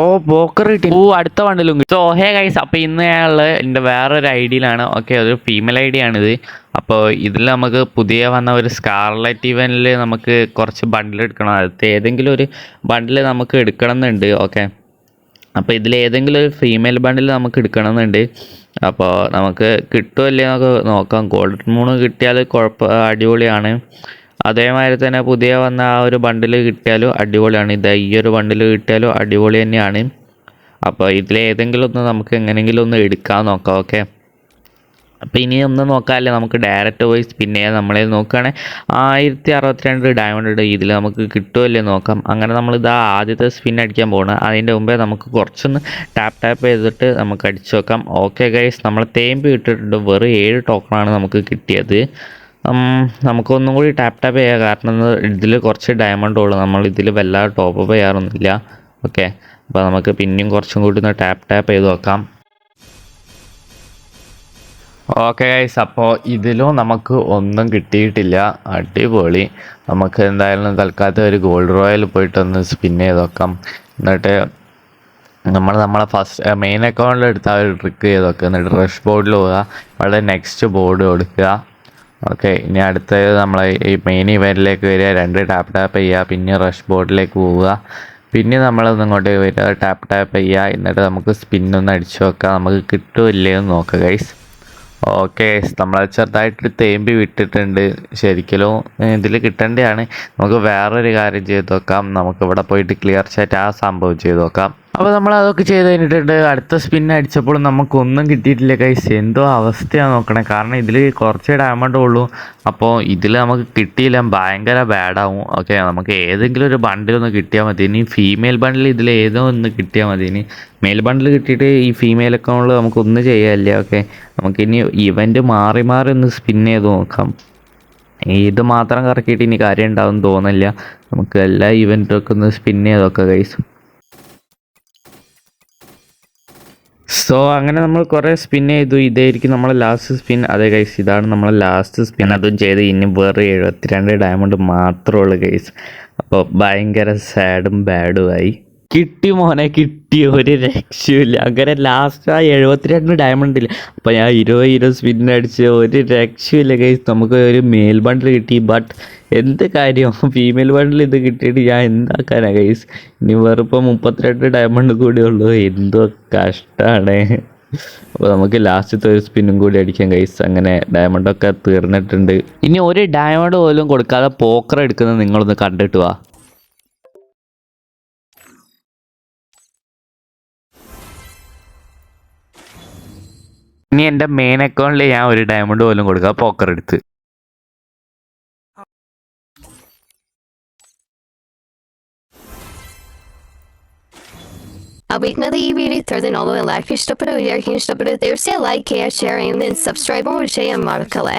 ഓ പോക്കർ കിട്ടി. അടുത്ത ബണ്ടിലും കിട്ടി. സോ ഹേ ഗൈസ്, അപ്പോൾ ഇന്ന് ഞാനുള്ളത് എൻ്റെ വേറൊരു ഐഡിയിലാണ്. ഓക്കെ, ഒരു ഫീമെയിൽ ഐ ഡി ആണിത്. അപ്പോൾ ഇതിൽ നമുക്ക് പുതിയ വന്ന ഒരു സ്കാർലറ്റ് ഇവൻറ്റിൽ നമുക്ക് കുറച്ച് ബണ്ടിൽ എടുക്കണം. അടുത്ത് ഏതെങ്കിലും ഒരു ബണ്ടിൽ നമുക്ക് എടുക്കണം എന്നുണ്ട്. ഓക്കെ, അപ്പോൾ ഇതിൽ ഏതെങ്കിലും ഒരു ഫീമെയിൽ ബണ്ടിൽ നമുക്ക് എടുക്കണം എന്നുണ്ട്. അപ്പോൾ നമുക്ക് കിട്ടുമല്ലേ നമുക്ക് നോക്കാം. ഗോൾഡൻ മൂണ് കിട്ടിയാൽ അടിപൊളിയാണ്. അതേമാതിരി തന്നെ പുതിയ വന്ന ആ ഒരു ബണ്ടിൽ കിട്ടിയാലും അടിപൊളിയാണ്. ഈ ഒരു ബണ്ടിൽ കിട്ടിയാലും അടിപൊളി തന്നെയാണ്. അപ്പോൾ ഇതിലേതെങ്കിലും ഒന്ന് നമുക്ക് എങ്ങനെയെങ്കിലും ഒന്ന് എടുക്കാൻ നോക്കാം. ഓക്കെ, അപ്പോൾ ഇനി ഒന്നും നോക്കാമല്ലേ, നമുക്ക് ഡയറക്റ്റ് പോയി സ്പിൻ ചെയ്യാൻ. നമ്മളെ നോക്കുകയാണെങ്കിൽ 1062 ഡയമണ്ട് ഉണ്ട്. ഇതിൽ നമുക്ക് കിട്ടുമല്ലേ നോക്കാം. അങ്ങനെ നമ്മളിത് ആദ്യത്തെ സ്പിൻ അടിക്കാൻ പോകണം. അതിൻ്റെ മുമ്പേ നമുക്ക് കുറച്ചൊന്ന് ടാപ്പ് ചെയ്തിട്ട് നമുക്ക് അടിച്ചു നോക്കാം. ഓക്കെ ഗൈസ്, നമ്മൾ തേമ്പ് ഇട്ടിട്ടുണ്ട്. വെറും 7 ടോക്കണാണ് നമുക്ക് കിട്ടിയത്. നമുക്കൊന്നും കൂടി ടാപ്പ് ചെയ്യാം, കാരണം ഇതിൽ കുറച്ച് ഡയമണ്ട് ഉള്ളൂ. നമ്മൾ ഇതിൽ വല്ലാതെ ടോപ്പ് ചെയ്യാറൊന്നുമില്ല. ഓക്കെ, അപ്പോൾ നമുക്ക് പിന്നെയും കുറച്ചും കൂടി ഒന്ന് ടാപ്പ് ചെയ്ത് നോക്കാം. ഓക്കെ ഗൈസ്, അപ്പോൾ ഇതിലും നമുക്ക് ഒന്നും കിട്ടിയിട്ടില്ല. അടിപൊളി. നമുക്ക് എന്തായാലും തൽക്കാലത്ത് ഒരു ഗോൾഡ് റോയൽ പോയിട്ടൊന്ന് സ്പിൻ ചെയ്ത് നോക്കാം. എന്നിട്ട് നമ്മളെ ഫസ്റ്റ് മെയിൻ അക്കൗണ്ടിൽ എടുത്ത ആ ഒരു ട്രിക്ക് ചെയ്ത് നോക്കുക. എന്നിട്ട് റഷ് ബോർഡിൽ പോവുക, അവിടെ നെക്സ്റ്റ് ബോർഡ് കൊടുക്കുക. ഓക്കെ, ഇനി അടുത്തത് നമ്മളെ ഈ മെയിൻ ഇവൻറ്റിലേക്ക് വരിക, 2 ടാപ്പ് ചെയ്യുക, പിന്നെ റഷ് ബോർഡിലേക്ക് പോവുക, പിന്നെ നമ്മളൊന്ന് ഇങ്ങോട്ടേക്ക് വരിക, ടാപ്പ് ചെയ്യുക. എന്നിട്ട് നമുക്ക് സ്പിന്നൊന്ന് അടിച്ചു നോക്കാം, നമുക്ക് കിട്ടുമില്ലേ എന്ന് നോക്കുക ഗൈസ്. ഓക്കെ, നമ്മൾ ചെറുതായിട്ട് തേമ്പി വിട്ടിട്ടുണ്ട്. ശരിക്കും ഇതിൽ കിട്ടേണ്ടതാണ്. നമുക്ക് വേറൊരു കാര്യം ചെയ്ത് നോക്കാം. നമുക്കിവിടെ പോയിട്ട് ക്ലിയർ ചാറ്റ് ആ സംഭവം ചെയ്ത് നോക്കാം. അപ്പോൾ നമ്മൾ അതൊക്കെ ചെയ്ത് കഴിഞ്ഞിട്ടുണ്ട്. അടുത്ത സ്പിൻ അടിച്ചപ്പോൾ നമുക്കൊന്നും കിട്ടിയിട്ടില്ല ഗൈസ്. എന്തോ അവസ്ഥയാണ് നോക്കണേ, കാരണം ഇതിൽ കുറച്ചേ ഡയമണ്ട് ഉള്ളൂ. അപ്പോൾ ഇതിൽ നമുക്ക് കിട്ടിയില്ല, ഭയങ്കര ബാഡാവും. ഓക്കെ, നമുക്ക് ഏതെങ്കിലും ഒരു ബണ്ടിലൊന്ന് കിട്ടിയാൽ മതി. ഇനി ഫീമെയിൽ ബണ്ടിൽ ഇതിൽ ഏതോ ഒന്ന് കിട്ടിയാൽ മതി. ഇനി മെയിൽ ബണ്ടിൽ കിട്ടിയിട്ട് ഈ ഫീമെയിൽ അക്കൗണ്ടിൽ നമുക്കൊന്നും ചെയ്യാനില്ല. ഓക്കെ, നമുക്കിനി ഇവൻറ്റ് മാറി ഒന്ന് സ്പിൻ ചെയ്ത് നോക്കാം. ഇത് മാത്രം കറക്കിയിട്ട് ഇനി കാര്യം ഉണ്ടാവും തോന്നില്ല. നമുക്ക് എല്ലാ ഇവൻറ്റൊക്കെ ഒന്ന് സ്പിൻ ചെയ്ത് നോക്കാം ഗൈസ്. സോ അങ്ങനെ നമ്മൾ കുറേ സ്പിൻ ചെയ്തു. ഇതായിരിക്കും നമ്മളെ ലാസ്റ്റ് സ്പിൻ. അതെ ഗൈസ്, ഇതാണ് നമ്മളെ ലാസ്റ്റ് സ്പിൻ. അതും ചെയ്ത് ഇനി വേറെ 72 ഡയമണ്ട് മാത്രമേ ഉള്ളൂ ഗൈസ്. അപ്പോൾ ഭയങ്കര സാഡും ബാഡുമായി. കിട്ടി മോനെ, കിട്ടി, ഒരു രക്ഷയില്ല. അങ്ങനെ ലാസ്റ്റ് ആ 72 ഡയമണ്ട് ഇല്ല. അപ്പോൾ ഞാൻ 20 സ്പിൻ അടിച്ച് ഒരു രക്ഷയില്ല ഗൈസ്. നമുക്ക് ഒരു മെയിൽ ബണ്ടിൽ കിട്ടി. ബട്ട് എന്ത് കാര്യം, ഫീമെയിൽ ബണ്ടിൽ ഇത് കിട്ടിയിട്ട് ഞാൻ എന്താക്കാനാ ഗൈസ്. ഇനി വെറുപ്പം 32 ഡയമണ്ട് കൂടി ഉള്ളൂ. എന്തോ കഷ്ടമാണ്. അപ്പോൾ നമുക്ക് ലാസ്റ്റത്തെ ഒരു സ്പിന്നും കൂടി അടിക്കാം ഗൈസ്. അങ്ങനെ ഡയമണ്ടൊക്കെ തീർന്നിട്ടുണ്ട്. ഇനി ഒരു ഡയമണ്ട് പോലും കൊടുക്കാതെ പോക്കർ എടുക്കുന്നത് നിങ്ങളൊന്ന് കണ്ടിട്ട് വാ. ഇനി എൻ്റെ മെയിൻ അക്കൗണ്ടിൽ ഞാൻ ഒരു ഡയമണ്ട് പോലും കൊടുക്കുക പോക്കർ എടുത്ത്. Обыкновенно ഈ വീഡിയോ ഇത്രയും ലൈക്ക് ഇഷ്ടപ്പെട്ടു തീർച്ചയായും ലൈക്ക് ചെയ്യുക, ഷെയർ ചെയ്യുക, സബ്സ്ക്രൈബ് ചെയ്യാൻ മറക്കല്ലേ.